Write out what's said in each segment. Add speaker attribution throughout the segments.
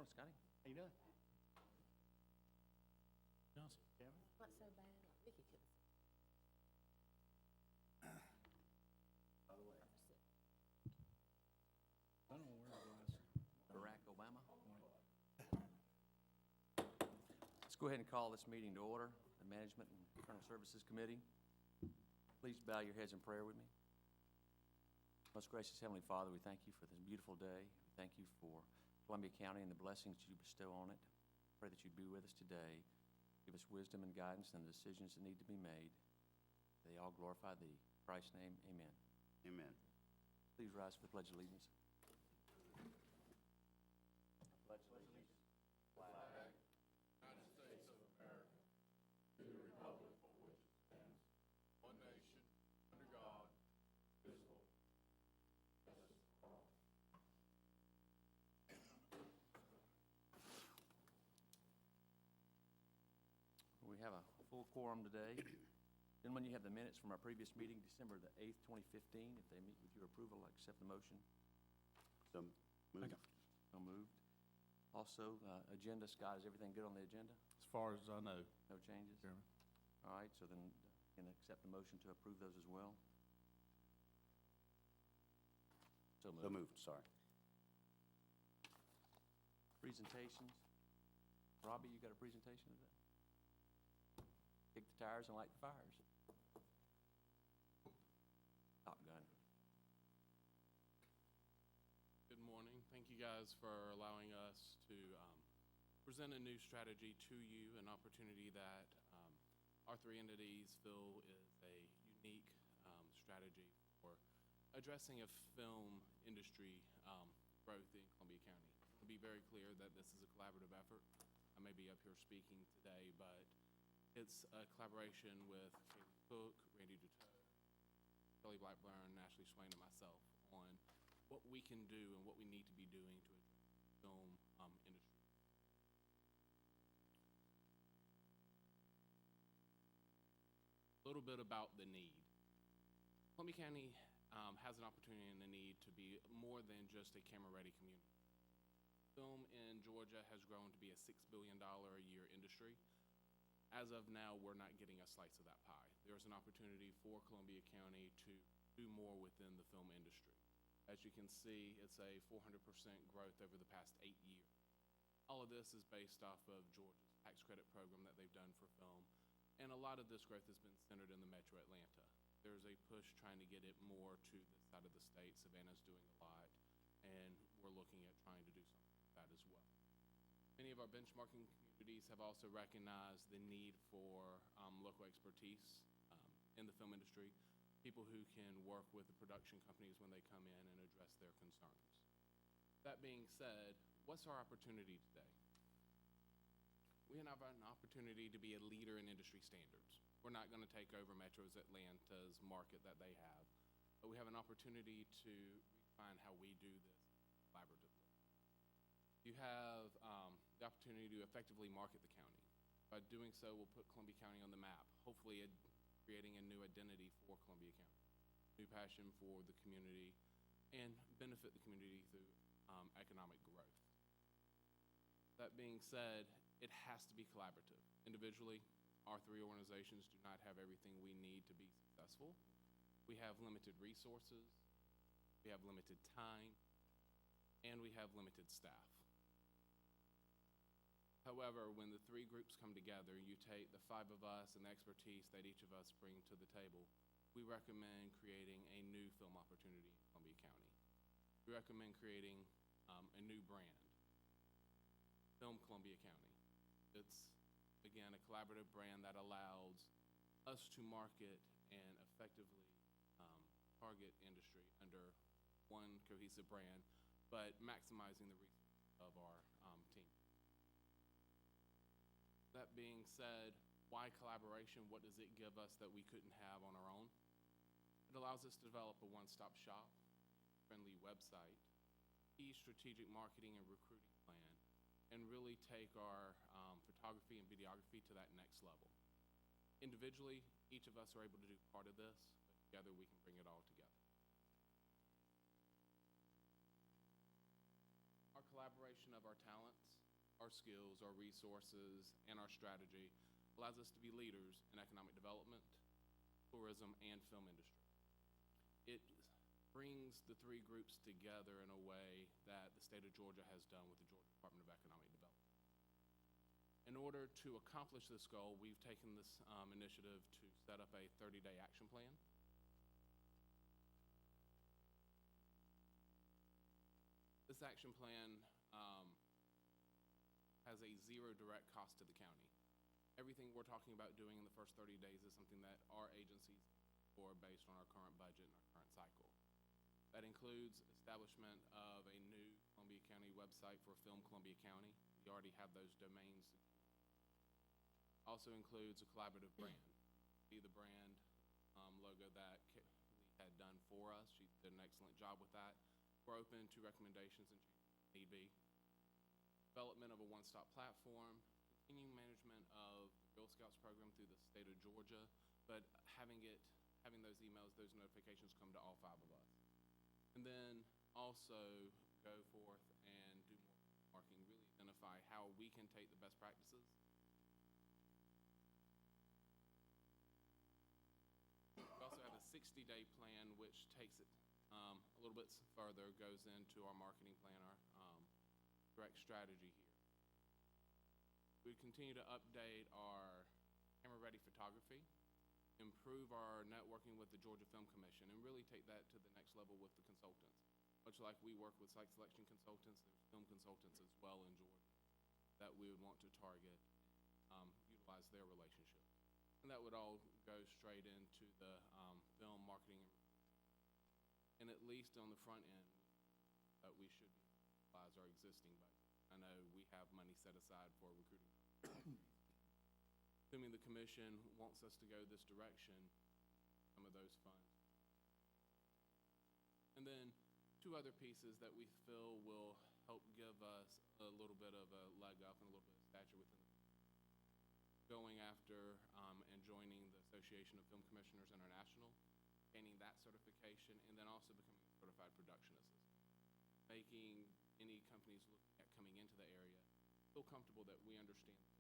Speaker 1: Morning, Scotty.
Speaker 2: How you doing?
Speaker 3: Johnson.
Speaker 2: Kevin?
Speaker 4: Not so bad, like Vicky couldn't
Speaker 2: By the way.
Speaker 4: see.
Speaker 3: I don't know where it was.
Speaker 1: Barack Obama. Let's go ahead and call this meeting to order, the Management and Internal Services Committee. Please bow your heads in prayer with me. Most gracious Heavenly Father, we thank you for this beautiful day. We thank you for Columbia County and the blessings you bestow on it. Pray that you'd be with us today. Give us wisdom and guidance in the decisions that need to be made. They all glorify thee. In Christ's name, amen.
Speaker 2: Amen.
Speaker 1: Please rise for the Pledge of Allegiance. Pledge of Allegiance.
Speaker 5: One nation, under God, indivisible.
Speaker 1: We have a full quorum today. Gentlemen, you have the minutes from our previous meeting, December the 8th, 2015. If they meet with your approval, I accept the motion.
Speaker 2: So moved.
Speaker 1: So moved. Also, agenda, Scott, is everything good on the agenda?
Speaker 3: As far as I know,
Speaker 1: No changes?
Speaker 3: Chairman.
Speaker 1: All right, so then can I accept the motion to approve those as well? So moved.
Speaker 2: So moved, sorry.
Speaker 1: Presentations. Robbie, you got a presentation today? Kick the tires and light the fires. Top Gun.
Speaker 5: Good morning. Thank you guys for allowing us to present a new strategy to you, an opportunity that our three entities feel is a unique strategy for addressing a film industry growth in Columbia County. To be very clear that this is a collaborative effort. I may be up here speaking today, but it's a collaboration with Kaylee Cook, Randy Duteau, Kelly Blackburn, Ashley Swain, and myself on what we can do and what we need to be doing to address the film industry. A little bit about the need. Columbia County has an opportunity and a need to be more than just a camera-ready community. Film in Georgia has grown to be a $6 billion a year industry. As of now, we're not getting a slice of that pie. There's an opportunity for Columbia County to do more within the film industry. As you can see, it's a 400% growth over the past 8 years. All of this is based off of Georgia's tax credit program that they've done for film, and a lot of this growth has been centered in the metro Atlanta. There's a push trying to get it more to this side of the state. Savannah's doing a lot, and we're looking at trying to do something like that as well. Many of our benchmarking communities have also recognized the need for local expertise in the film industry, people who can work with the production companies when they come in and address their concerns. That being said, what's our opportunity today? We have an opportunity to be a leader in industry standards. We're not going to take over Metro's Atlanta's market that they have, but we have an opportunity to redefine how we do this collaboratively. You have the opportunity to effectively market the county. By doing so, we'll put Columbia County on the map, hopefully creating a new identity for Columbia County, new passion for the community, and benefit the community through economic growth. That being said, it has to be collaborative. Individually, our three organizations do not have everything we need to be successful. We have limited resources, we have limited time, and we have limited staff. However, when the three groups come together, you take the five of us and the expertise that each of us bring to the table, we recommend creating a new film opportunity in Columbia County. We recommend creating a new brand, Film Columbia County. It's, again, a collaborative brand that allows us to market and effectively target industry under one cohesive brand, but maximizing the resources of our team. That being said, why collaboration? What does it give us that we couldn't have on our own? It allows us to develop a one-stop shop, friendly website, key strategic marketing and recruiting plan, and really take our photography and videography to that next level. Individually, each of us are able to do part of this, but together we can bring it all together. Our collaboration of our talents our skills, our resources, and our strategy allows us to be leaders in economic development, tourism, and film industry. It brings the three groups together in a way that the state of Georgia has done with the Georgia Department of Economic Development. In order to accomplish this goal, we've taken this initiative to set up a 30-day action plan. This action plan has a zero direct cost to the county. Everything we're talking about doing in the first 30 days is something that our agencies for based on our current budget and our current cycle. That includes establishment of a new Columbia County website for Film Columbia County. We already have those domains. Also includes a collaborative brand. See the brand logo that Lee had done for us. She did an excellent job with that. We're open to recommendations and changes if need be. Development of a one-stop platform, continuing management of the Girl Scouts program through the state of Georgia, but having those emails, those notifications come to all 5 of us. And then also go forth and do more marketing, really identify how we can take the best practices. We also have a 60-day plan, which takes it a little bit further, goes into our marketing plan, our direct strategy here. We continue to update our camera-ready photography, improve our networking with the Georgia Film Commission, and really take that to the next level with the consultants. Much like we work with site selection consultants, there's film consultants as well in Georgia that we would want to target, utilize their relationship. And that would all go straight into the film marketing, and at least on the front end, that we should utilize our existing budget. I know we have money set aside for recruiting. Assuming the commission wants us to go this direction, some of those funds. And then 2 other pieces that we feel will help give us a little bit of a leg up and a little bit of stature within the going after and joining the Association of Film Commissioners International, gaining that certification, and then also becoming a certified production assistant. Making any companies looking at coming into the area feel comfortable that we understand it.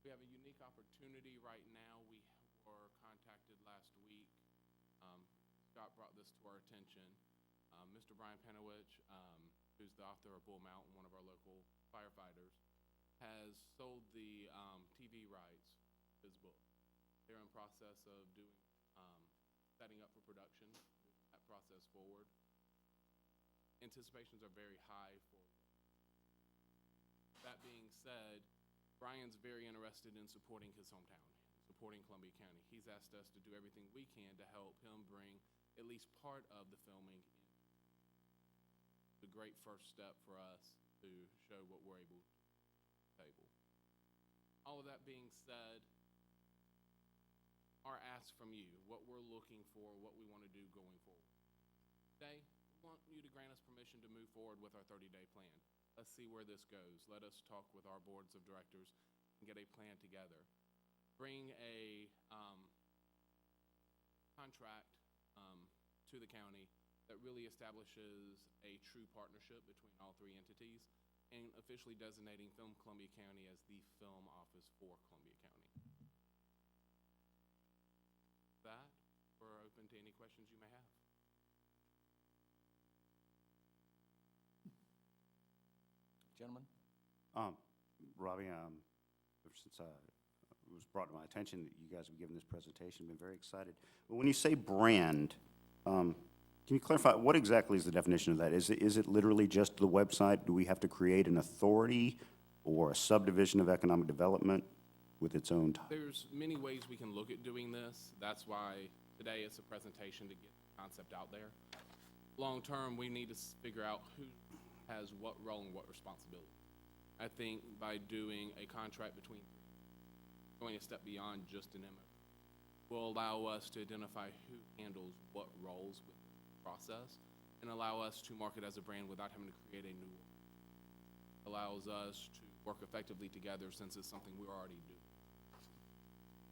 Speaker 5: We have a unique opportunity right now. We were contacted last week. Scott brought this to our attention. Mr. Brian Panowich, who's the author of Bull Mountain, one of our local firefighters, has sold the TV rights to his book. They're in process of setting up for production, moving that process forward. Anticipations are very high for it. That being said, Brian's very interested in supporting his hometown, supporting Columbia County. He's asked us to do everything we can to help him bring at least part of the filming in. It's a great first step for us to show what we're able to do at the table. All of that being said, our ask from you, what we're looking for, what we want to do going forward. Today, we want you to grant us permission to move forward with our 30-day plan. Let's see where this goes. Let us talk with our boards of directors and get a plan together. Bring a contract to the county that really establishes a true partnership between all 3 entities and officially designating Film Columbia County as the film office for Columbia County. With that, we're open to any questions you may have.
Speaker 1: Gentlemen?
Speaker 2: Robbie, ever since it was brought to my attention that you guys have given this presentation, been very excited. But when you say brand, can you clarify, what exactly is the definition of that? Is it literally just the website? Do we have to create an authority or a subdivision of economic development with its own
Speaker 5: There's many ways we can look at doing this. That's why today it's a presentation to get the concept out there. Long term, we need to figure out who has what role and what responsibility. I think by doing a contract between, going a step beyond just an MO, will allow us to identify who handles what roles with the process and allow us to market as a brand without having to create a new one. Allows us to work effectively together since it's something we already do.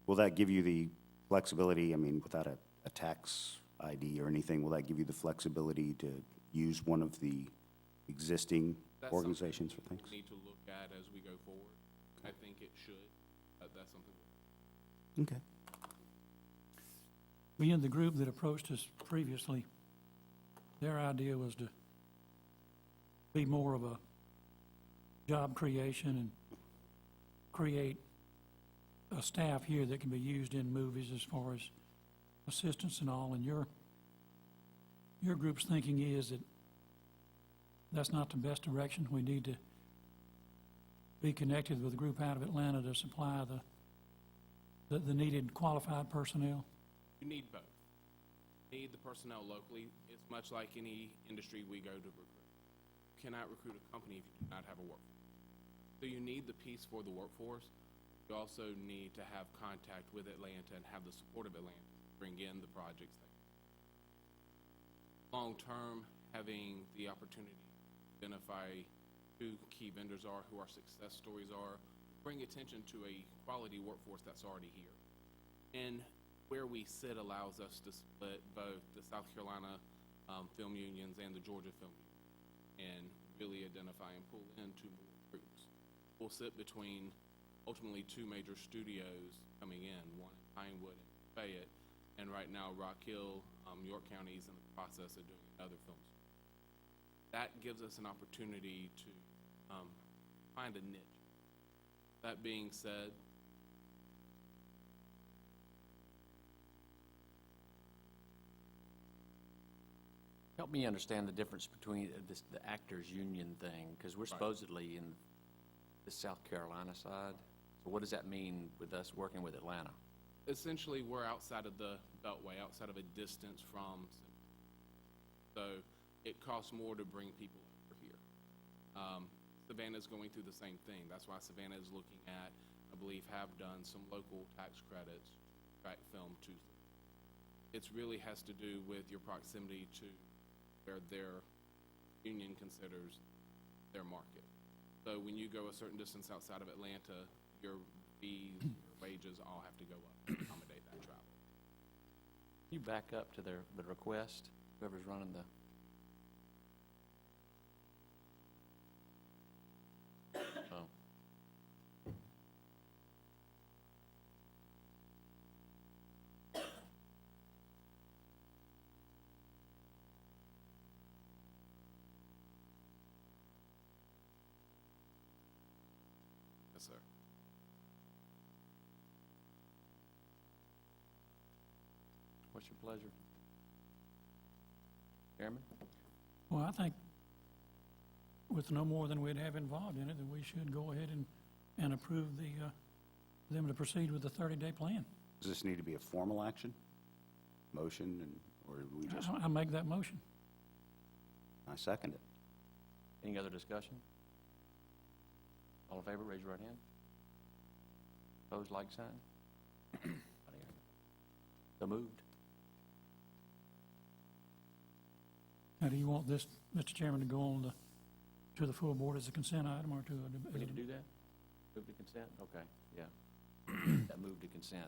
Speaker 2: Will that give you the flexibility, I mean, without a tax ID or anything, will that give you the flexibility to use one of the existing
Speaker 5: That's something
Speaker 2: organizations for things?
Speaker 5: we need to look at as we go forward. I think it should. That's something.
Speaker 2: Okay.
Speaker 6: We in the group that approached us previously, their idea was to be more of a job creation and create a staff here that can be used in movies as far as assistance and all, and your group's thinking is that that's not the best direction. We need to be connected with a group out of Atlanta to supply the needed qualified personnel.
Speaker 5: You need both. You need the personnel locally. It's much like any industry we go to recruit. You cannot recruit a company if you do not have a workforce. So you need the piece for the workforce. You also need to have contact with Atlanta and have the support of Atlanta to bring in the projects. Long-term, having the opportunity to identify who key vendors are, who our success stories are, bring attention to a quality workforce that's already here. And where we sit allows us to split both the South Carolina film unions and the Georgia film union and really identify and pull in two more groups. We'll sit between ultimately two major studios coming in, one in Pinewood and Fayette, and right now Rock Hill, York County is in the process of doing another film. That gives us an opportunity to find a niche. That being said,
Speaker 1: Help me understand the difference between the actors union thing, because we're supposedly in the South Carolina side. So what does that mean with us working with Atlanta?
Speaker 5: essentially, we're outside of the beltway, outside of a distance from, so it costs more to bring people over here. Savannah's going through the same thing. That's why Savannah is looking at, I believe, have done some local tax credits to track film to. It really has to do with your proximity to where their union considers their market. So when you go a certain distance outside of Atlanta, your fees, your wages all have to go up to accommodate that travel.
Speaker 1: Can you back up to the request, whoever's running the, oh.
Speaker 5: Yes, sir.
Speaker 1: What's your pleasure? Chairman?
Speaker 6: Well, I think with no more than we'd have involved in it, that we should go ahead and approve them to proceed with the 30-day plan.
Speaker 2: Does this need to be a formal action? Motion, or do we just,
Speaker 6: I make that motion.
Speaker 2: I second it.
Speaker 1: Any other discussion? All in favor, raise your right hand. Opposed, like sign? So moved.
Speaker 6: Now, do you want this, Mr. Chairman, to go on to the full board as a consent item or to a?
Speaker 1: We need to do that? Move to consent? Okay, yeah. That move to consent.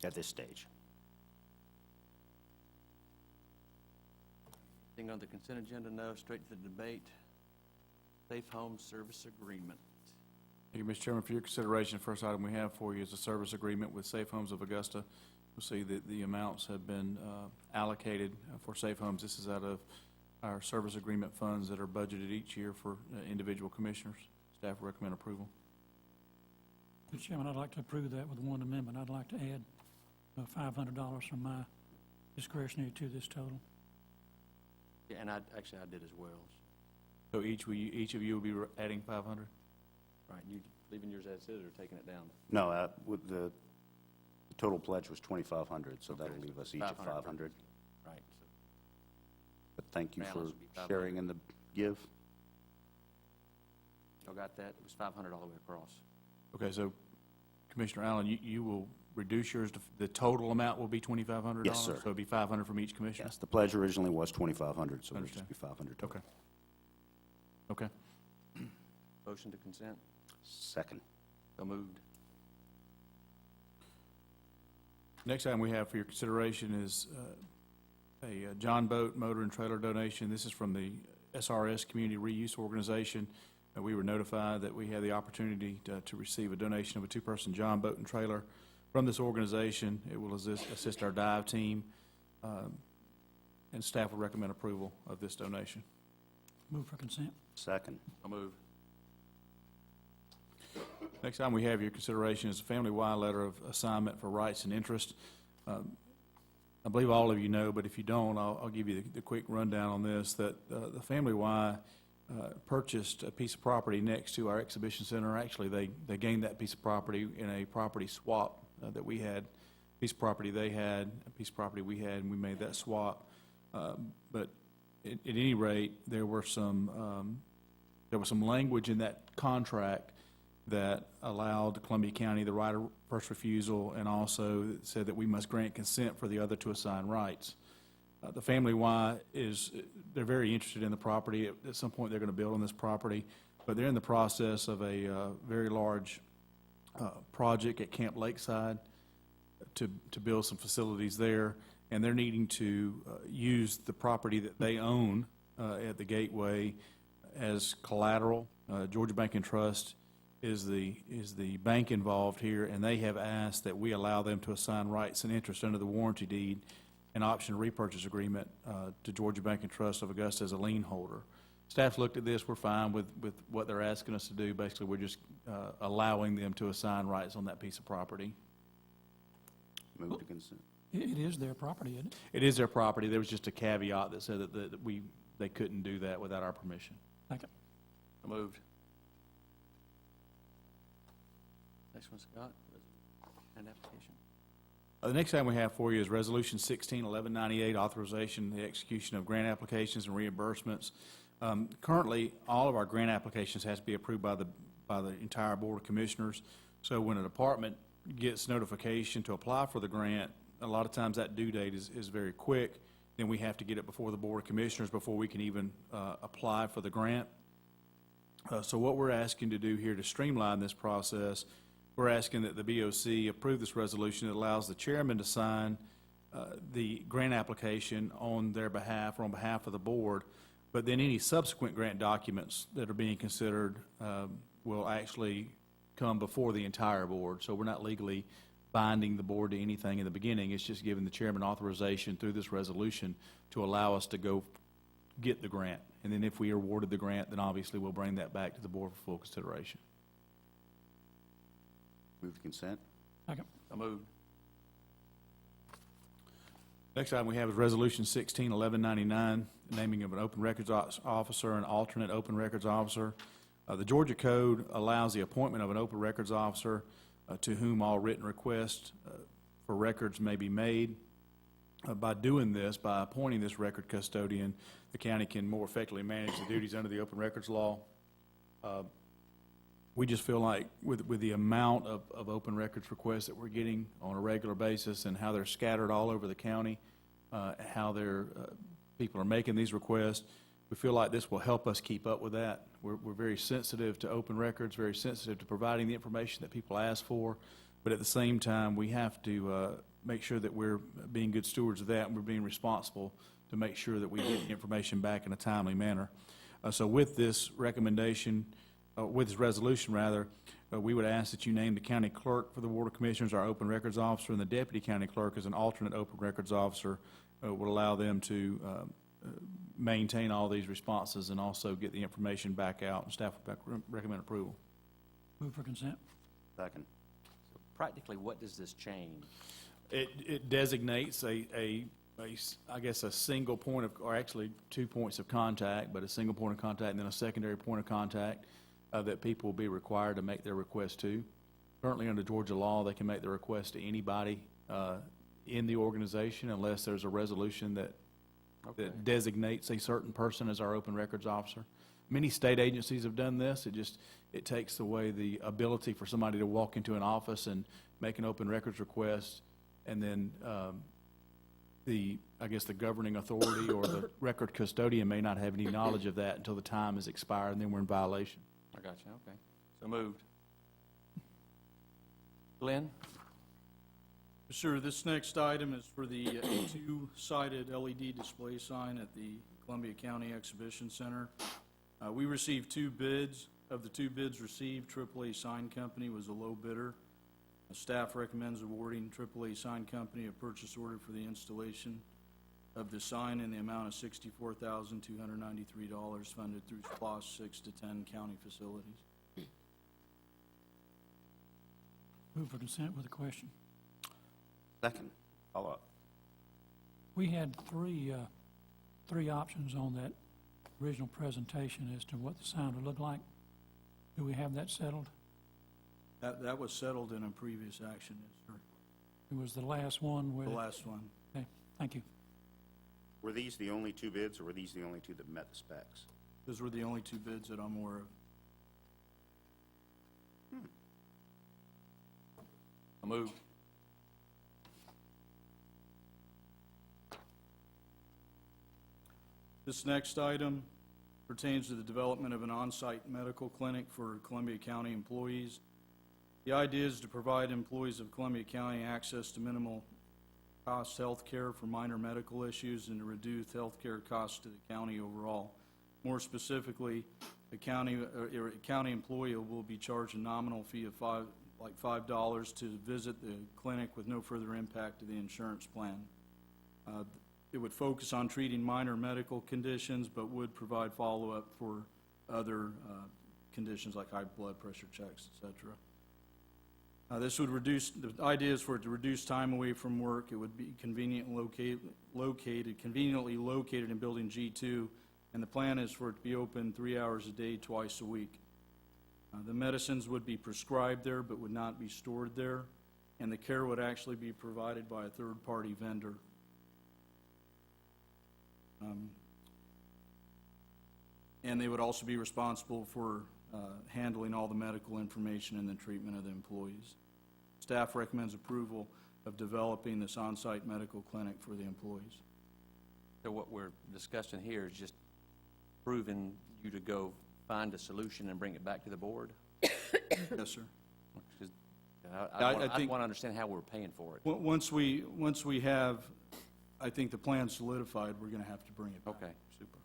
Speaker 2: At this stage.
Speaker 1: Thing on the consent agenda, no. Straight to the debate. Safe Home Service Agreement.
Speaker 3: Thank you, Mr. Chairman. For your consideration, first item we have for you is a service agreement with Safe Homes of Augusta. You'll see that the amounts have been allocated for Safe Homes. This is out of our service agreement funds that are budgeted each year for individual commissioners. Staff recommend approval.
Speaker 6: Mr. Chairman, I'd like to approve that with one amendment. I'd like to add $500 from my discretionary to this total.
Speaker 1: Yeah, and I did as well.
Speaker 3: So each of you will be adding 500?
Speaker 1: Right, you leaving yours as is or taking it down?
Speaker 2: No, with the total pledge was 2,500, so that'll leave us each at
Speaker 1: 500.
Speaker 2: 500.
Speaker 1: Right, so
Speaker 2: But thank you
Speaker 1: Balance
Speaker 2: for
Speaker 1: would be 500.
Speaker 2: sharing in the give.
Speaker 1: y'all got that? It was 500 all the way across.
Speaker 3: Okay, so Commissioner Allen, you will reduce yours to, the total amount will be $2,500?
Speaker 2: Yes, sir.
Speaker 3: So it'll be 500 from each commissioner?
Speaker 2: Yes, the pledge originally was 2,500, so it'll just
Speaker 3: Understand.
Speaker 2: be 500 total.
Speaker 3: Okay.
Speaker 1: Motion to consent?
Speaker 2: Second.
Speaker 1: So moved.
Speaker 3: Next item we have for your consideration is a John Boat Motor and Trailer donation. This is from the SRS Community Reuse Organization. We were notified that we had the opportunity to receive a donation of a two-person John Boat and trailer from this organization. It will assist our dive team, and staff will recommend approval of this donation.
Speaker 6: Move for consent.
Speaker 2: Second.
Speaker 1: So moved.
Speaker 3: Next item we have your consideration is a family-wide letter of assignment for rights and interest. I believe all of you know, but if you don't, I'll give you the quick rundown on this, that the Family Y purchased a piece of property next to our exhibition center. Actually, they gained that piece of property in a property swap that we had. A piece of property they had, a piece of property we had, and we made that swap. But at any rate, there was some language in that contract that allowed Columbia County the right of first refusal, and also said that we must grant consent for the other to assign rights. The Family Y they're very interested in the property. At some point, they're going to build on this property, but they're in the process of a very large project at Camp Lakeside to build some facilities there, and they're needing to use the property that they own at the Gateway as collateral. Georgia Bank and Trust is the bank involved here, and they have asked that we allow them to assign rights and interest under the warranty deed and option repurchase agreement to Georgia Bank and Trust of Augusta as a lien holder. Staff's looked at this. We're fine with what they're asking us to do. Basically, we're just allowing them to assign rights on that piece of property.
Speaker 2: Move to consent.
Speaker 6: It is their property, isn't it?
Speaker 3: It is their property. There was just a caveat that said that they couldn't do that without our permission.
Speaker 6: Second.
Speaker 1: So moved. Next one, Scott. And application.
Speaker 3: The next item we have for you is Resolution 16-1198, authorization the execution of grant applications and reimbursements. Currently, all of our grant applications has to be approved by the entire Board of Commissioners. So when a department gets notification to apply for the grant, a lot of times that due date is very quick. Then we have to get it before the Board of Commissioners before we can even apply for the grant. So what we're asking to do here to streamline this process, we're asking that the BOC approve this resolution that allows the chairman to sign the grant application on their behalf or on behalf of the board, but then any subsequent grant documents that are being considered will actually come before the entire board. So we're not legally binding the board to anything in the beginning. It's just giving the chairman authorization through this resolution to allow us to go get the grant. And then if we are awarded the grant, then obviously we'll bring that back to the board for full consideration.
Speaker 2: Move to consent.
Speaker 6: Second.
Speaker 1: So moved.
Speaker 3: Next item we have is Resolution 16-1199, naming of an open records officer and alternate open records officer. The Georgia Code allows the appointment of an open records officer to whom all written requests for records may be made. By doing this, by appointing this record custodian, the county can more effectively manage the duties under the open records law. We just feel like with the amount of open records requests that we're getting on a regular basis and how they're scattered all over the county, how people are making these requests, we feel like this will help us keep up with that. We're very sensitive to open records, very sensitive to providing the information that people ask for, but at the same time, we have to make sure that we're being good stewards of that and we're being responsible to make sure that we get the information back in a timely manner. So with this recommendation, with this resolution rather, we would ask that you name the county clerk for the Board of Commissioners our open records officer, and the deputy county clerk as an alternate open records officer would allow them to maintain all these responses and also get the information back out, and staff would recommend approval.
Speaker 6: Move for consent.
Speaker 2: Second.
Speaker 1: So practically, what does this change?
Speaker 3: It designates I guess a single point of, or actually 2 points of contact, but a single point of contact and then a secondary point of contact that people will be required to make their request to. Currently under Georgia law, they can make their request to anybody in the organization unless there's a resolution that designates a certain person as our open records officer. Many state agencies have done this. It takes away the ability for somebody to walk into an office and make an open records request, and then the governing authority or the record custodian may not have any knowledge of that until the time has expired, and then we're in violation.
Speaker 1: I got you, okay. So moved. Glenn?
Speaker 7: Sure, this next item is for the two-sided LED display sign at the Columbia County Exhibition Center. We received 2 bids. Of the 2 bids received, AAA Sign Company was a low bidder. Staff recommends awarding AAA Sign Company a purchase order for the installation of the sign in the amount of $64,293 funded through SPOS 6 to 10 county facilities.
Speaker 6: Move for consent with a question.
Speaker 2: Second, follow-up.
Speaker 6: We had three options on that original presentation as to what the sign would look like. Do we have that settled?
Speaker 7: That was settled in a previous action, yes, sir.
Speaker 6: It was the last one with...
Speaker 7: The last one.
Speaker 6: Okay, thank you.
Speaker 2: Were these the only 2 bids, or were these the only 2 that met the specs?
Speaker 7: Those were the only 2 bids that I'm aware of.
Speaker 1: I move.
Speaker 7: This next item pertains to the development of an on-site medical clinic for Columbia County employees. The idea is to provide employees of Columbia County access to minimal cost health care for minor medical issues and to reduce health care costs to the county overall. More specifically, a county employee will be charged a nominal fee of $5 to visit the clinic with no further impact to the insurance plan. It would focus on treating minor medical conditions, but would provide follow-up for other conditions like high blood pressure checks, et cetera. This would reduce, the idea is for it to reduce time away from work. It would be conveniently located in Building G2, and the plan is for it to be open 3 hours a day, twice a week. The medicines would be prescribed there, but would not be stored there, and the care would actually be provided by a third-party vendor. And they would also be responsible for handling all the medical information and the treatment of the employees. Staff recommends approval of developing this on-site medical clinic for the employees.
Speaker 1: So what we're discussing here is just proving you to go find a solution and bring it back to the board?
Speaker 7: Yes, sir.
Speaker 1: 'Cause
Speaker 7: I
Speaker 1: I
Speaker 7: think-
Speaker 1: want to understand how we're paying for it.
Speaker 7: Once we have, I think, the plan solidified, we're going to have to bring it back.
Speaker 1: Okay, super.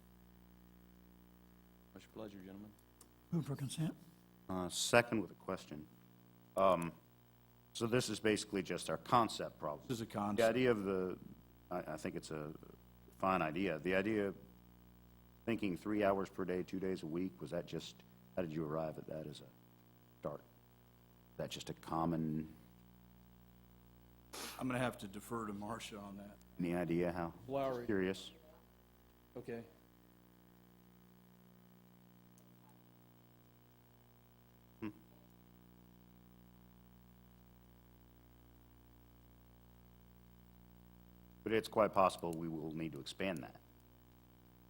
Speaker 1: What's your pleasure, gentlemen?
Speaker 6: Move for consent.
Speaker 2: Second with a question. So this is basically just our concept problem.
Speaker 7: This is a
Speaker 2: The
Speaker 7: concept.
Speaker 2: idea of I think it's a fine idea. The idea of thinking 3 hours per day, 2 days a week, was that just, how did you arrive at that as a start? Is that just a common,
Speaker 7: I'm going to have to defer to Marcia on that.
Speaker 2: any idea how?
Speaker 7: Lowry.
Speaker 2: Curious.
Speaker 7: Okay.
Speaker 2: But it's quite possible we will need to expand that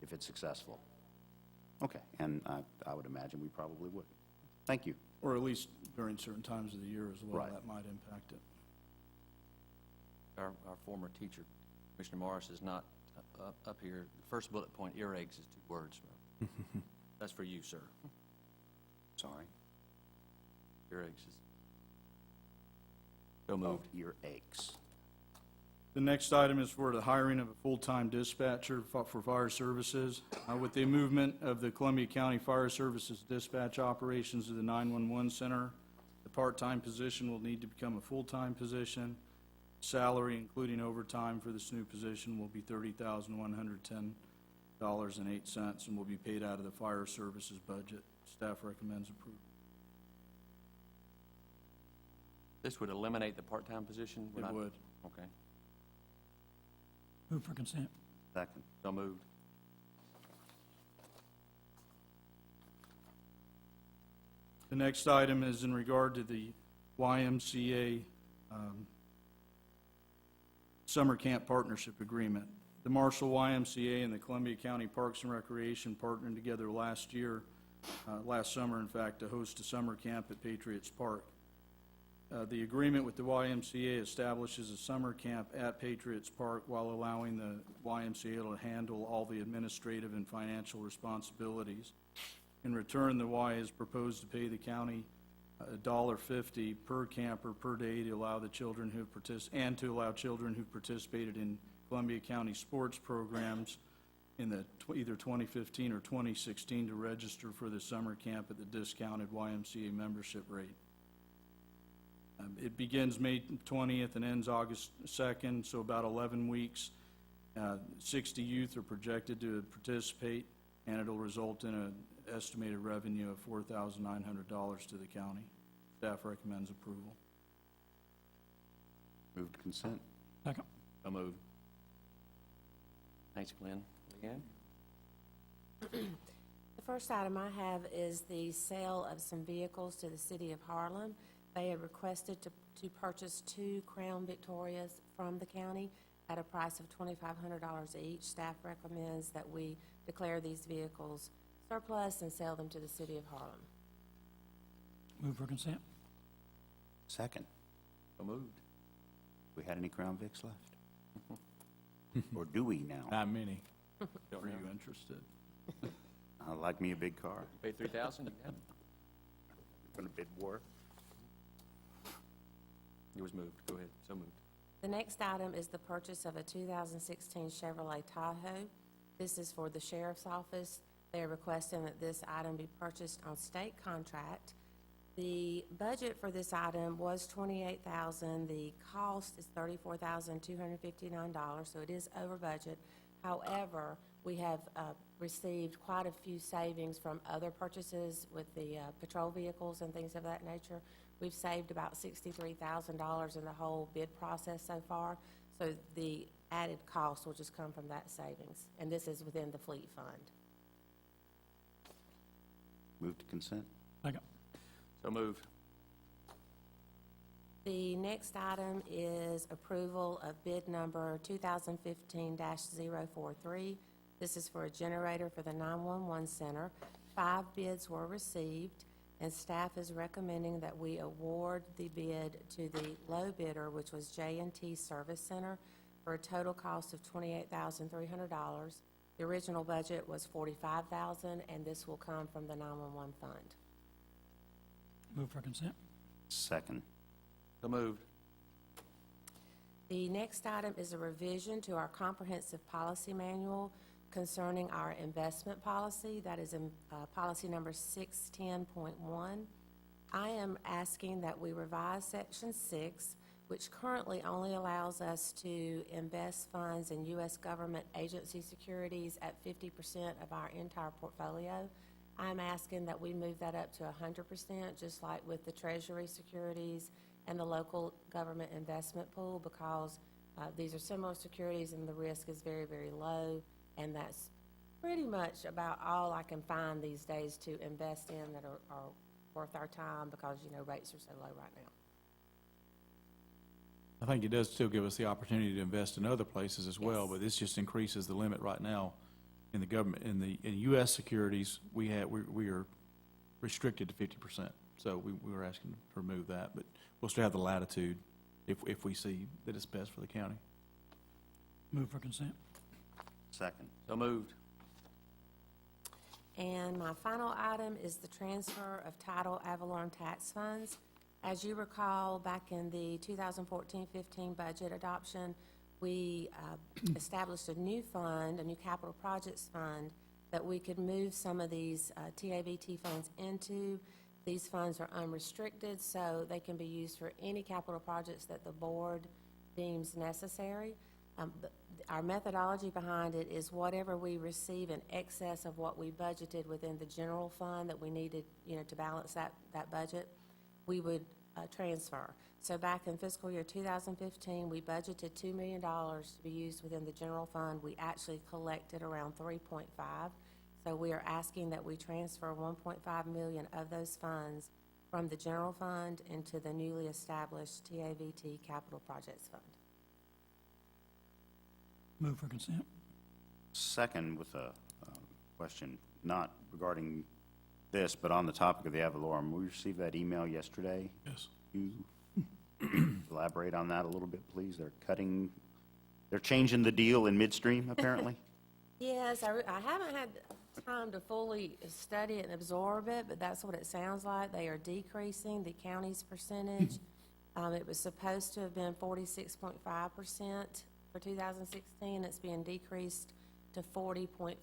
Speaker 2: if it's successful. Okay, and I would imagine we probably would. Thank you.
Speaker 7: Or at least during certain times of the year as well,
Speaker 2: Right.
Speaker 7: that might impact it.
Speaker 1: Our former teacher, Commissioner Morris, is not up here. The first bullet point, earaches, is 2 words. That's for you, sir.
Speaker 2: Sorry.
Speaker 1: Earaches is... So moved.
Speaker 2: Ear aches.
Speaker 7: The next item is for the hiring of a full-time dispatcher for fire services. With the movement of the Columbia County Fire Services dispatch operations to the 911 center, the part-time position will need to become a full-time position. Salary, including overtime for this new position, will be $30,110.08 and will be paid out of the fire services budget. Staff recommends approval.
Speaker 1: This would eliminate the part-time position? We're
Speaker 7: It
Speaker 1: not-
Speaker 7: would.
Speaker 1: Okay,
Speaker 6: Move for consent.
Speaker 2: Second.
Speaker 1: so moved.
Speaker 7: The next item is in regard to the YMCA Summer Camp Partnership Agreement. The Marshall YMCA and the Columbia County Parks and Recreation partnered together last summer, in fact, to host a summer camp at Patriots Park. The agreement with the YMCA establishes a summer camp at Patriots Park while allowing the YMCA to handle all the administrative and financial responsibilities. In return, the Y has proposed to pay the county $1.50 per camper per day to allow the children who to allow children who participated in Columbia County sports programs in the either 2015 or 2016 to register for the summer camp at the discounted YMCA membership rate. It begins May 20th and ends August 2nd, so about 11 weeks. 60 youth are projected to participate, and it'll result in an estimated revenue of $4,900 to the county. Staff recommends approval.
Speaker 2: Move to consent.
Speaker 6: Second.
Speaker 1: So moved. Thanks, Glenn. Leanne?
Speaker 4: The first item I have is the sale of some vehicles to the city of Harlem. They had requested to purchase 2 Crown Victorias from the county at a price of $2,500 each. Staff recommends that we declare these vehicles surplus and sell them to the city of Harlem.
Speaker 6: Move for consent.
Speaker 2: Second.
Speaker 1: So moved.
Speaker 2: We had any Crown Vics left? Or do we now?
Speaker 3: Not many.
Speaker 7: Are you interested?
Speaker 2: I like me a big car.
Speaker 1: Pay $3,000, you can have it.
Speaker 2: Going to bid war.
Speaker 1: It was moved. Go ahead. So moved.
Speaker 4: The next item is the purchase of a 2016 Chevrolet Tahoe. This is for the sheriff's office. They are requesting that this item be purchased on state contract. The budget for this item was $28,000. The cost is $34,259, so it is over budget. However, we have received quite a few savings from other purchases with the patrol vehicles and things of that nature. We've saved about $63,000 in the whole bid process so far, so the added cost will just come from that savings, and this is within the fleet fund.
Speaker 2: Move to consent.
Speaker 6: Second.
Speaker 1: So moved.
Speaker 4: The next item is approval of bid number 2015-043. This is for a generator for the 911 center. 5 bids were received, and staff is recommending that we award the bid to the low bidder, which was J&T Service Center, for a total cost of $28,300. The original budget was $45,000, and this will come from the 911 fund.
Speaker 6: Move for consent.
Speaker 2: Second.
Speaker 1: So moved.
Speaker 4: The next item is a revision to our comprehensive policy manual concerning our investment policy. That is in policy number 610.1. I am asking that we revise Section 6, which currently only allows us to invest funds in U.S. government agency securities at 50% of our entire portfolio. I'm asking that we move that up to 100%, just like with the Treasury securities and the local government investment pool, because these are similar securities and the risk is very, very low, and that's pretty much about all I can find these days to invest in that are worth our time, because, you know, rates are so low right now.
Speaker 3: I think it does still give us the opportunity to invest in other places as well,
Speaker 4: Yes.
Speaker 3: but this just increases the limit right now in the government. In U.S. securities, we are restricted to 50%. So we were asking to remove that, but we'll still have the latitude if we see that it's best for the county.
Speaker 6: Move for consent.
Speaker 2: Second.
Speaker 1: So moved.
Speaker 4: And my final item is the transfer of title Avalon tax funds. As you recall, back in the 2014-15 budget adoption, we established a new fund, a new capital projects fund, that we could move some of these TAVT funds into. These funds are unrestricted, so they can be used for any capital projects that the board deems necessary. Our methodology behind it is whatever we receive in excess of what we budgeted within the general fund that we needed, you know, to balance that budget, we would transfer. So back in fiscal year 2015, we budgeted $2 million to be used within the general fund. We actually collected around 3.5. So we are asking that we transfer 1.5 million of those funds from the general fund into the newly established TAVT Capital Projects Fund.
Speaker 6: Move for consent.
Speaker 2: Second with a question, not regarding this, but on the topic of the ad valorem. We received that email yesterday.
Speaker 3: Yes.
Speaker 2: You elaborate on that a little bit, please? They're changing the deal in midstream, apparently?
Speaker 4: Yeah, Yes, I haven't had time to fully study it and absorb it, but that's what it sounds like. They are decreasing the county's percentage. It was supposed to have been 46.5% for 2016. It's being decreased to 40.55%.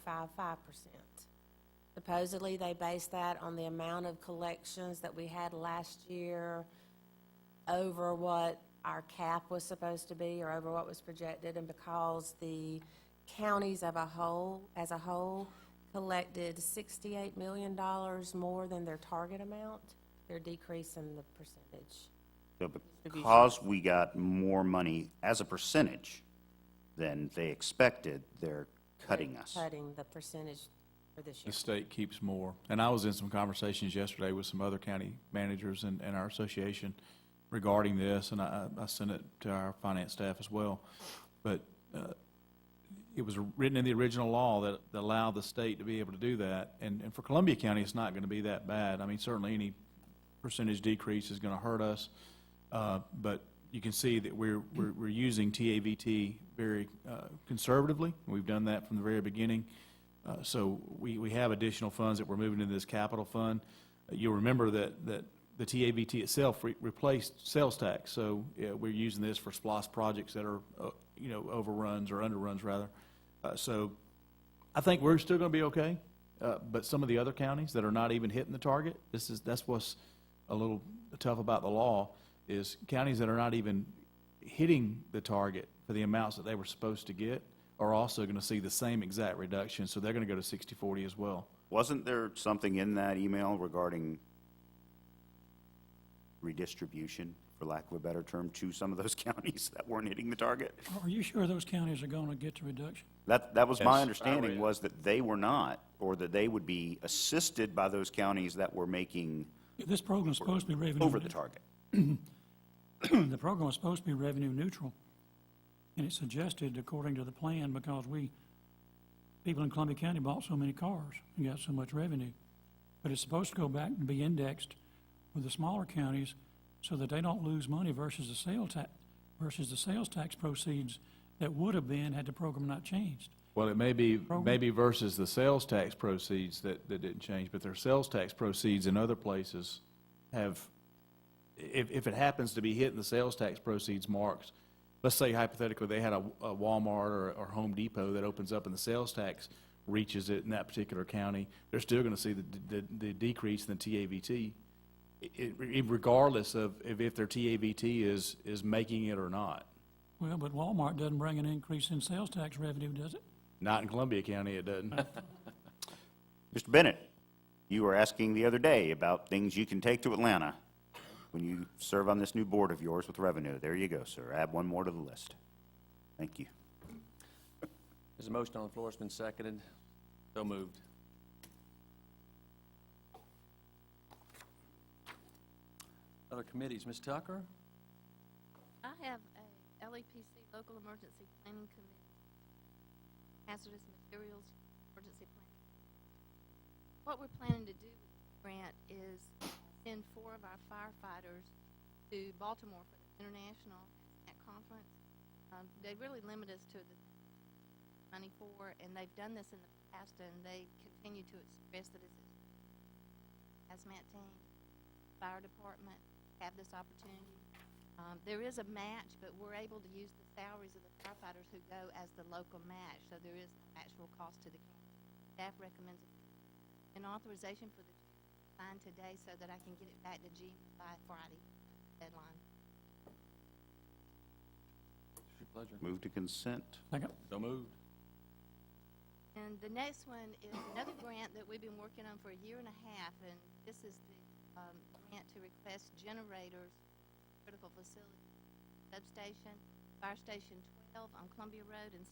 Speaker 4: Supposedly, they based that on the amount of collections that we had last year over what our cap was supposed to be, or over what was projected, and because the counties as a whole, collected $68 million more than their target amount, they're decreasing the percentage.
Speaker 2: So because we got more money as a percentage than they expected, they're cutting us.
Speaker 4: Cutting the percentage for this
Speaker 3: The
Speaker 4: year.
Speaker 3: state keeps more. And I was in some conversations yesterday with some other county managers and our association regarding this, and I sent it to our finance staff as well. But it was written in the original law that allowed the state to be able to do that. And for Columbia County, it's not going to be that bad. I mean, certainly any percentage decrease is going to hurt us. But you can see that we're using TAVT very conservatively. We've done that from the very beginning. So we have additional funds that we're moving into this capital fund. You'll remember that the TAVT itself replaced sales tax. So we're using this for SPLOST projects that are, overruns or underruns rather. So I think we're still going to be okay. But some of the other counties that are not even hitting the target, that's what's a little tough about the law, is counties that are not even hitting the target for the amounts that they were supposed to get are also going to see the same exact reduction, so they're going to go to 60/40 as well.
Speaker 2: Wasn't there something in that email regarding redistribution, for lack of a better term, to some of those counties that weren't hitting the target?
Speaker 6: Are you sure those counties are going to get the reduction?
Speaker 2: That was my
Speaker 3: Yes.
Speaker 2: understanding, was that they were not, or that they would be assisted by those counties that were making
Speaker 6: This program is supposed to be revenue.
Speaker 2: over the target.
Speaker 6: The program was supposed to be revenue neutral, and it suggested, according to the plan, because people in Columbia County bought so many cars and got so much revenue. But it's supposed to go back and be indexed with the smaller counties so that they don't lose money versus the sales tax proceeds that would have been had the program not changed.
Speaker 3: Well, it may be versus the sales tax proceeds that didn't change, but their sales tax proceeds in other places have, if it happens to be hitting the sales tax proceeds marks, let's say hypothetically they had a Walmart or Home Depot that opens up and the sales tax reaches it in that particular county, they're still going to see the decrease in the TAVT, regardless of if their TAVT is making it or not.
Speaker 6: Well, but Walmart doesn't bring an increase in sales tax revenue, does it?
Speaker 3: Not in Columbia County, it doesn't.
Speaker 2: Mr. Bennett, you were asking the other day about things you can take to Atlanta when you serve on this new board of yours with revenue. There you go, sir. Add one more to the list. Thank you.
Speaker 1: There's a motion on the floor. It's been seconded. So moved. Other committees. Ms. Tucker?
Speaker 8: I have a LEPC Local Emergency Planning Committee, Hazardous Materials Emergency Planning. What we're planning to do with this grant is send 4 of our firefighters to Baltimore for the International Hazmat Conference. They really limit us to the money for, and they've done this in the past, and they continue to express that it's a hazmat team, fire department, have this opportunity. There is a match, but we're able to use the salaries of the firefighters who go as the local match, so there is no actual cost to the county. Staff recommends an authorization for the sign today so that I can get it back to G by Friday deadline.
Speaker 1: It's your pleasure.
Speaker 2: Move to consent.
Speaker 6: Second.
Speaker 1: So moved.
Speaker 8: And the next one is another grant that we've been working on for a year and a half, and this is the grant to request generators, critical facility, substation, Fire Station 12 on Columbia Road and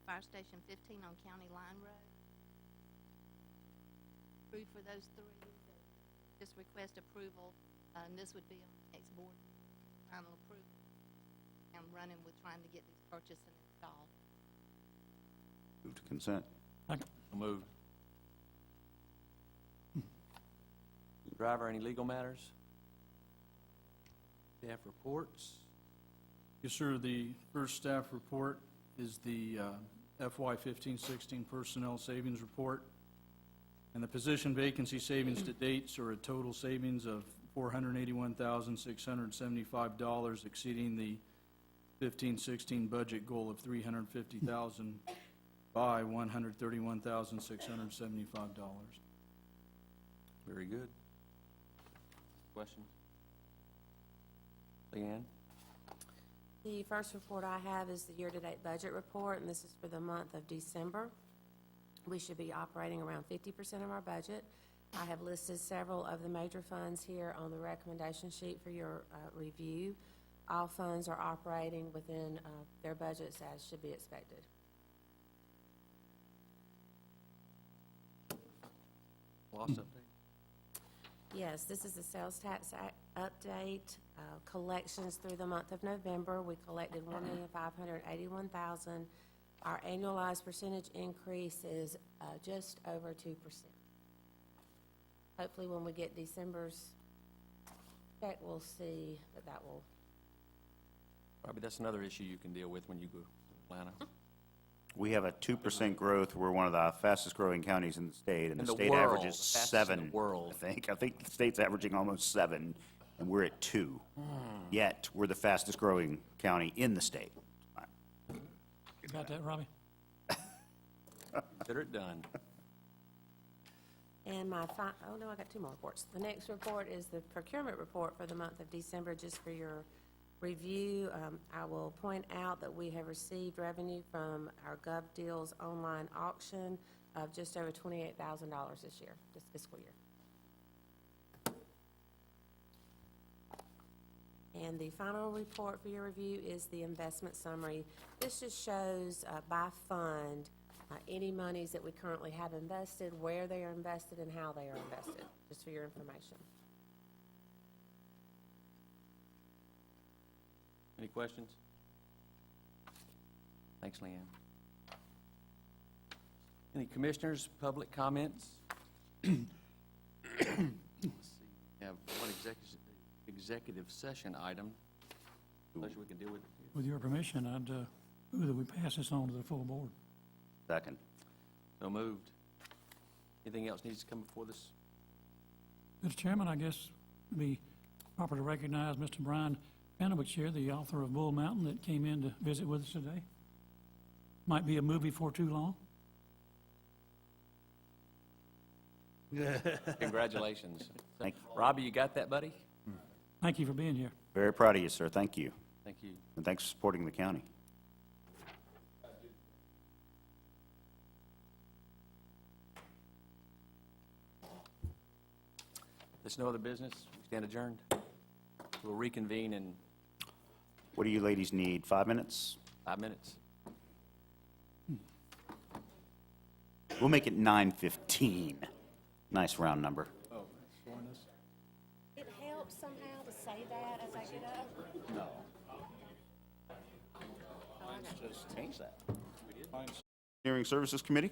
Speaker 8: Fire Station 15 on County Line Road. Approved for those 3. Just request approval, and this would be on the next board final approval. I'm running with trying to get these purchased and installed.
Speaker 2: Move to consent.
Speaker 6: Second.
Speaker 1: So moved. Driver, any legal matters? Staff reports?
Speaker 7: Yes, sir. The first staff report is the FY 15-16 Personnel Savings Report. And the position vacancy savings to dates are a total savings of $481,675, exceeding the 15-16 budget goal of $350,000 by $131,675.
Speaker 1: Very good. Questions? Leanne?
Speaker 4: The first report I have is the year-to-date budget report, and this is for the month of December. We should be operating around 50% of our budget. I have listed several of the major funds here on the recommendation sheet for your review. All funds are operating within their budgets as should be expected.
Speaker 1: Loss update?
Speaker 4: Yes, this is the sales tax update. Collections through the month of November, we collected $1,581,000. Our annualized percentage increase is just over 2%. Hopefully, when we get December's check, we'll see that will.
Speaker 1: Robbie, that's another issue you can deal with when you go to Atlanta.
Speaker 2: We have a 2% growth. We're one of the fastest-growing counties in the state, and
Speaker 1: In
Speaker 2: the
Speaker 1: the
Speaker 2: state
Speaker 1: world,
Speaker 2: average is
Speaker 1: the fastest in the
Speaker 2: 7,
Speaker 1: world.
Speaker 2: I think. I think the state's averaging almost 7, and we're at 2. Yet, we're the fastest-growing county in the state.
Speaker 6: Got that, Robbie?
Speaker 1: Consider it done.
Speaker 4: And I got two more reports. The next report is the procurement report for the month of December, just for your review. I will point out that we have received revenue from our GovDeals online auction of just over $28,000 this year, this fiscal year. And the final report for your review is the investment summary. This just shows by fund any monies that we currently have invested, where they are invested, and how they are invested, just for your information.
Speaker 1: Any questions? Thanks, Leanne. Any commissioners, public comments? Let's see. We have one executive session item. Pleasure we can deal with it here.
Speaker 6: With your permission, I'd move that we pass this on to the full board.
Speaker 2: Second.
Speaker 1: So moved. Anything else needs to come before this?
Speaker 6: Mr. Chairman, I guess it'd be proper to recognize Mr. Brian Panovich here, the author of Bull Mountain, that came in to visit with us today. Might be a movie for too long.
Speaker 1: Congratulations.
Speaker 2: Thank you.
Speaker 1: Robbie, you got that, buddy?
Speaker 6: Thank you for being here.
Speaker 2: Very proud of you, sir. Thank you.
Speaker 1: Thank you.
Speaker 2: And thanks for supporting the county.
Speaker 1: There's no other business. We stand adjourned. We'll reconvene in
Speaker 2: What do you ladies need? 5 minutes?
Speaker 1: 5 minutes.
Speaker 2: We'll make it 9:15. Nice round number.
Speaker 4: It helps somehow to say that as I get up.
Speaker 2: No. Just change that. Engineering Services Committee.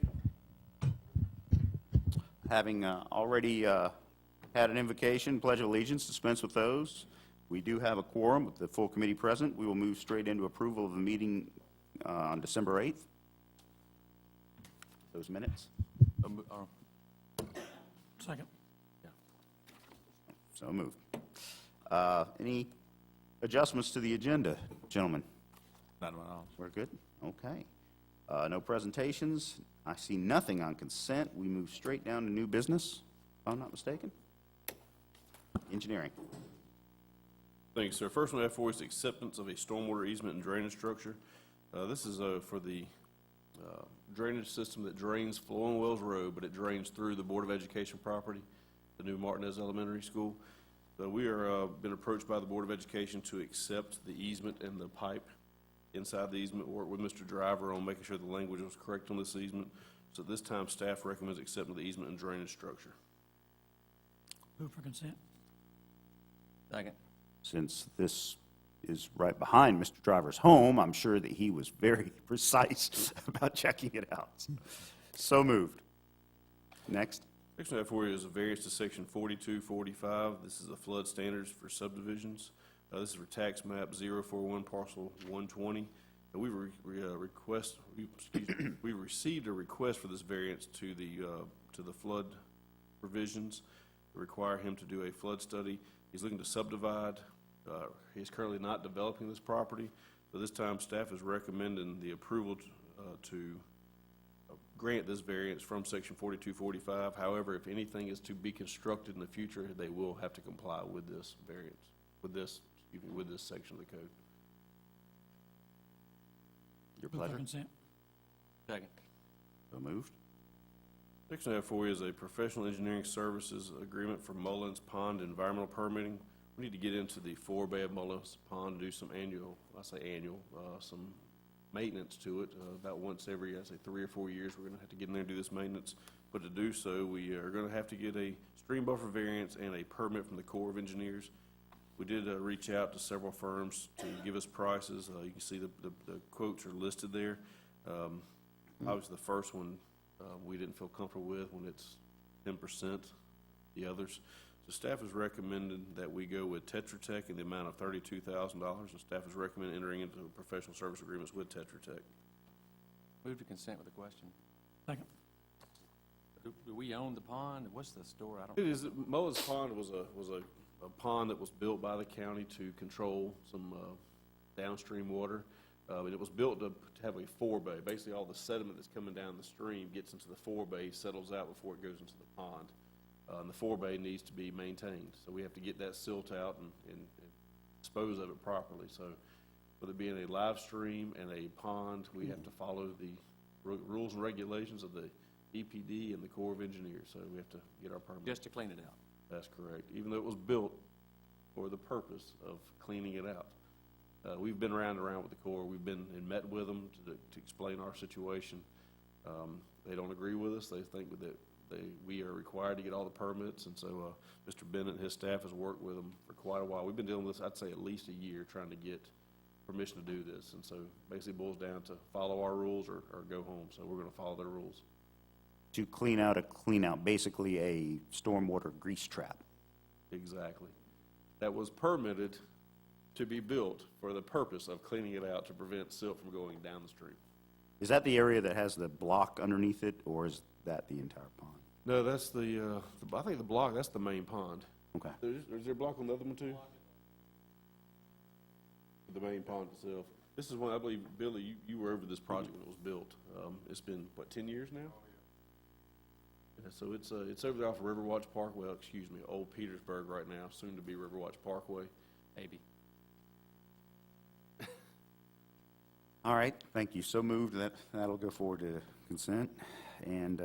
Speaker 2: Having already had an invocation, Pledge of Allegiance, dispense with those. We do have a quorum with the full committee present. We will move straight into approval of the meeting on December 8th. Those minutes.
Speaker 6: Second.
Speaker 2: So moved. Any adjustments to the agenda, gentlemen?
Speaker 3: Not at all.
Speaker 2: We're good? Okay. No presentations. I see nothing on consent. We move straight down to new business, if I'm not mistaken. Engineering.
Speaker 9: Thanks, sir. First one I have for you is acceptance of a stormwater easement and drainage structure. This is for the drainage system that drains Flowing Wells Road, but it drains through the Board of Education property, the new Martinez Elementary School. So we are been approached by the Board of Education to accept the easement and the pipe inside the easement, work with Mr. Driver on making sure the language was correct on this easement. So at this time, staff recommends accepting the easement and drainage structure.
Speaker 6: Move for consent.
Speaker 1: Second.
Speaker 2: Since this is right behind Mr. Driver's home, I'm sure that he was very precise about checking it out. So moved. Next.
Speaker 9: Next one I have for you is a variance to section 4245. This is the flood standards for subdivisions. This is for tax map 041 parcel 120. We we received a request for this variance to the flood provisions, require him to do a flood study. He's looking to subdivide. He's currently not developing this property, so this time staff is recommending the approval to grant this variance from section 4245. However, if anything is to be constructed in the future, they will have to comply with this variance, with this section of the code.
Speaker 2: Your
Speaker 6: Move for
Speaker 2: pleasure.
Speaker 6: consent.
Speaker 1: Second.
Speaker 2: So moved.
Speaker 9: Next I have for you is a professional engineering services agreement for Mullins Pond environmental permitting. We need to get into the forebay of Mullins Pond, do some some maintenance to it, about once every, 3 or 4 years. We're gonna have to get in there and do this maintenance. But to do so, we are gonna have to get a stream buffer variance and a permit from the Corps of Engineers. We did reach out to several firms to give us prices. You can see the quotes are listed there. Obviously, the first one, we didn't feel comfortable with when it's 10%, the others. So staff is recommending that we go with Tetra Tech in the amount of $32,000, and staff is recommending entering into professional service agreements with Tetra Tech.
Speaker 1: Move to consent with a question.
Speaker 6: Second.
Speaker 1: Do we own the pond? What's the story? I
Speaker 9: It
Speaker 1: don't,
Speaker 9: is, Mullins Pond was a pond that was built by the county to control some downstream water. And it was built to have a forebay. Basically, all the sediment that's coming down the stream gets into the forebay, settles out before it goes into the pond. And the forebay needs to be maintained. So we have to get that silt out and dispose of it properly. So with it being a live stream and a pond, we have to follow the rules and regulations of the EPD and the Corps of Engineers. So we have to get our permit.
Speaker 1: just to clean it out.
Speaker 9: That's correct, even though it was built for the purpose of cleaning it out. We've been around with the Corps. We've been and met with them to explain our situation. They don't agree with us. They think that we are required to get all the permits, and so Mr. Bennett and his staff has worked with them for quite a while. We've been dealing with this, I'd say, at least a year, trying to get permission to do this, and so basically it boils down to follow our rules or go home. So we're going to follow their rules.
Speaker 2: To clean out, basically a stormwater grease trap.
Speaker 9: Exactly. That was permitted to be built for the purpose of cleaning it out to prevent silt from going down the stream.
Speaker 2: Is that the area that has the block underneath it, or is that the entire pond?
Speaker 9: No, that's I think the block, that's the main pond.
Speaker 2: Okay.
Speaker 9: Is there a block on the other one too? The main pond itself. This is one, I believe, Billy, you were over this project when it was built. It's been, 10 years now? Yeah, so it's over there off of Riverwatch Parkway, Old Petersburg right now, soon to be Riverwatch Parkway.
Speaker 1: Maybe.
Speaker 2: All right, thank you. So moved. That'll go forward to consent. And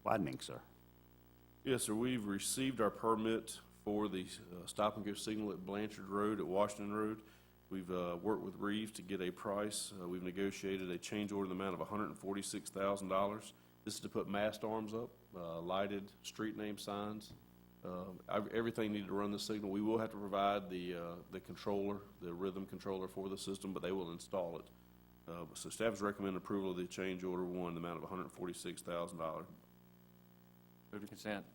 Speaker 2: widening, sir.
Speaker 9: Yes, sir, we've received our permit for the stop-and-go signal at Blanchard Road, at Washington Road. We've worked with Reeves to get a price. We've negotiated a change order in the amount of $146,000. This is to put mast arms up, lighted street name signs, everything needed to run the signal. We will have to provide the controller, the rhythm controller for the system, but they will install it. So staff is recommending approval of the change order one, the amount of $146,000.
Speaker 1: Move to consent.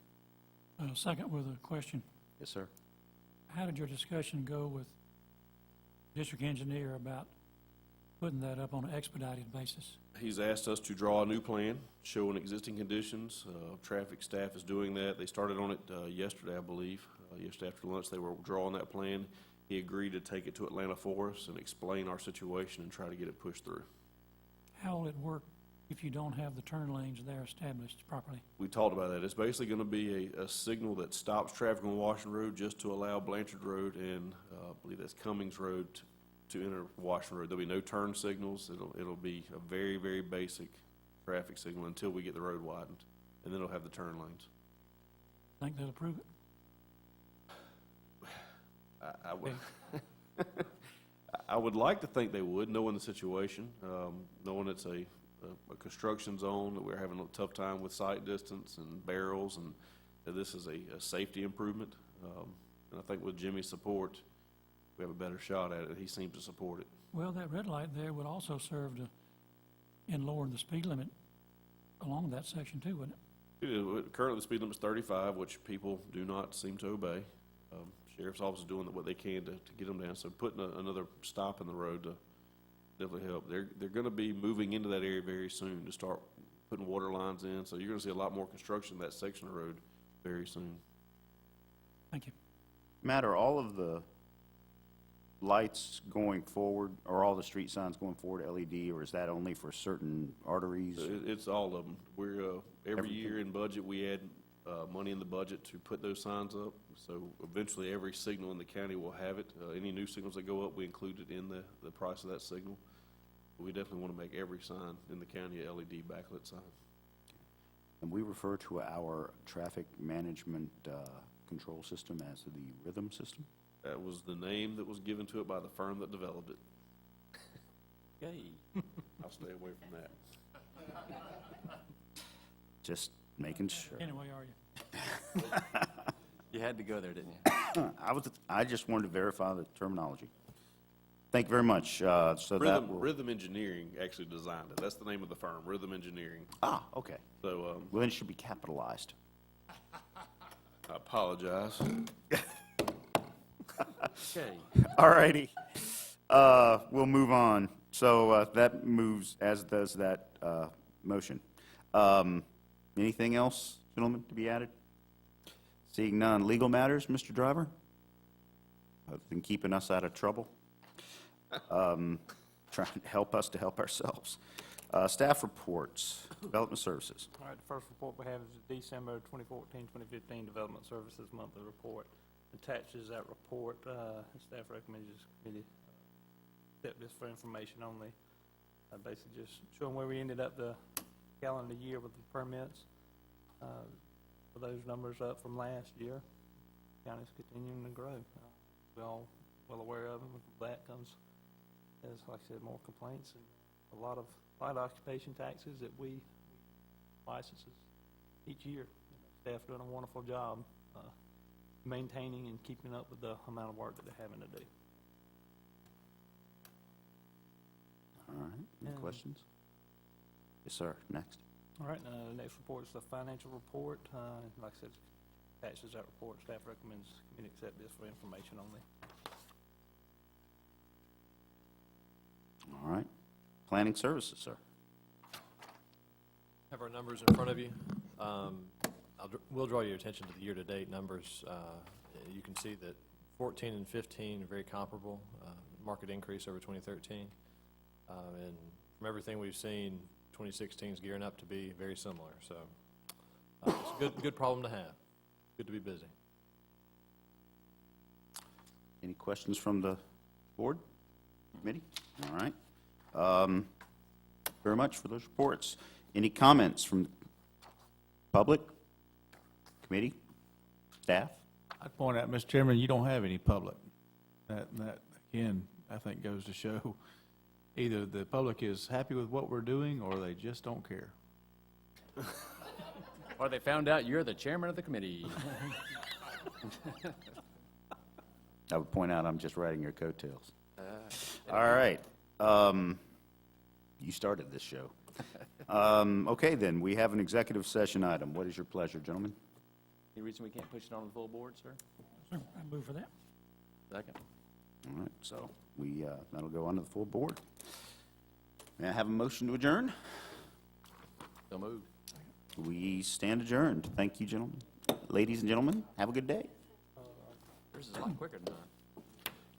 Speaker 6: Second with a question.
Speaker 2: Yes, sir.
Speaker 6: How did your discussion go with district engineer about putting that up on an expedited basis?
Speaker 9: He's asked us to draw a new plan showing existing conditions. Traffic staff is doing that. They started on it yesterday, I believe. Yesterday after lunch, they were drawing that plan. He agreed to take it to Atlanta for us and explain our situation and try to get it pushed through.
Speaker 6: How will it work if you don't have the turn lanes there established properly?
Speaker 9: We talked about that. It's basically going to be a signal that stops traffic on Washington Road just to allow Blanchard Road and I believe that's Cummings Road to enter Washington Road. There'll be no turn signals. It'll be a very, very basic traffic signal until we get the road widened, and then it'll have the turn lanes.
Speaker 6: Think they'll approve it?
Speaker 9: I would like to think they would, knowing the situation, knowing it's a construction zone, that we're having a tough time with sight distance and barrels, and that this is a safety improvement. And I think with Jimmy's support, we have a better shot at it. He seems to support it.
Speaker 6: Well, that red light there would also serve in lowering the speed limit along that section too, wouldn't it?
Speaker 9: Currently, the speed limit is 35, which people do not seem to obey. Sheriff's office is doing what they can to get them down, so putting another stop in the road to definitely help. They're gonna be moving into that area very soon to start putting water lines in, so you're gonna see a lot more construction in that section of road very soon.
Speaker 6: Thank you.
Speaker 2: Matt, are all of the lights going forward, or all the street signs going forward LED, or is that only for certain arteries?
Speaker 9: It's all of them. We're, every
Speaker 2: Everything.
Speaker 9: year in budget, we add, money in the budget to put those signs up. So eventually, every signal in the county will have it. Any new signals that go up, we include it in the price of that signal. We definitely want to make every sign in the county a LED backlit sign.
Speaker 2: And we refer to our traffic management control system as the rhythm system?
Speaker 9: That was the name that was given to it by the firm that developed it.
Speaker 1: Yay.
Speaker 9: I'll stay away from that.
Speaker 2: Just making sure.
Speaker 6: Anyway, are you?
Speaker 1: You had to go there, didn't you?
Speaker 2: I just wanted to verify the terminology. Thank you very much. So that will.
Speaker 9: Rhythm Engineering actually designed it. That's the name of the firm, Rhythm Engineering.
Speaker 2: Ah, okay.
Speaker 9: So,
Speaker 2: Well, then it should be capitalized.
Speaker 9: I apologize.
Speaker 1: Okay.
Speaker 2: All righty. We'll move on. So that moves, as does that motion. Anything else, gentlemen, to be added? Seeing none. Legal matters, Mr. Driver? Other than keeping us out of trouble? Trying to help us to help ourselves. Staff reports, Development Services.
Speaker 10: All right, the first report we have is the December 2014-2015 Development Services Monthly Report. Attached is that report. Staff recommends this committee accept this for information only. Basically just showing where we ended up the calendar year with the permits. For those numbers up from last year, county's continuing to grow. We're all well aware of them. With that comes, as like I said, more complaints and a lot of occupation taxes that we licenses each year. Staff doing a wonderful job maintaining and keeping up with the amount of work that they're having to do.
Speaker 2: All right, any
Speaker 10: Yeah.
Speaker 2: questions? Yes, sir. Next.
Speaker 10: All right, the next report is the financial report. Like I said, attached is that report. Staff recommends committee accept this for information only.
Speaker 2: All right. Planning Services, sir.
Speaker 11: Have our numbers in front of you. We'll draw your attention to the year-to-date numbers. You can see that 14 and 15 are very comparable, market increase over 2013. And from everything we've seen, 2016 is gearing up to be very similar. So it's a good problem to have. Good to be busy.
Speaker 2: Any questions from the board, committee? All right. Very much for those reports. Any comments from the public, committee, staff?
Speaker 3: I'd point out, Mr. Chairman, you don't have any public. That again, I think goes to show either the public is happy with what we're doing or they just don't care.
Speaker 1: Or they found out you're the chairman of the committee.
Speaker 2: I would point out I'm just riding your coattails. All right. You started this show. Okay, then, we have an executive session item. What is your pleasure, gentlemen?
Speaker 1: Any reason we can't push it on the full board, sir?
Speaker 6: Sir, I move for that.
Speaker 1: Second.
Speaker 2: All right, so that'll go on to the full board. May I have a motion to adjourn?
Speaker 1: So moved.
Speaker 2: We stand adjourned. Thank you, gentlemen. Ladies and gentlemen, have a good day.
Speaker 1: Yours is a lot quicker than mine.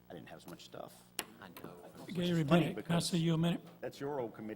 Speaker 2: I didn't have so much stuff.
Speaker 1: I know.
Speaker 6: Gary
Speaker 2: funny
Speaker 6: Bennett, can I
Speaker 2: because-
Speaker 6: see you a minute?
Speaker 2: That's your old committee.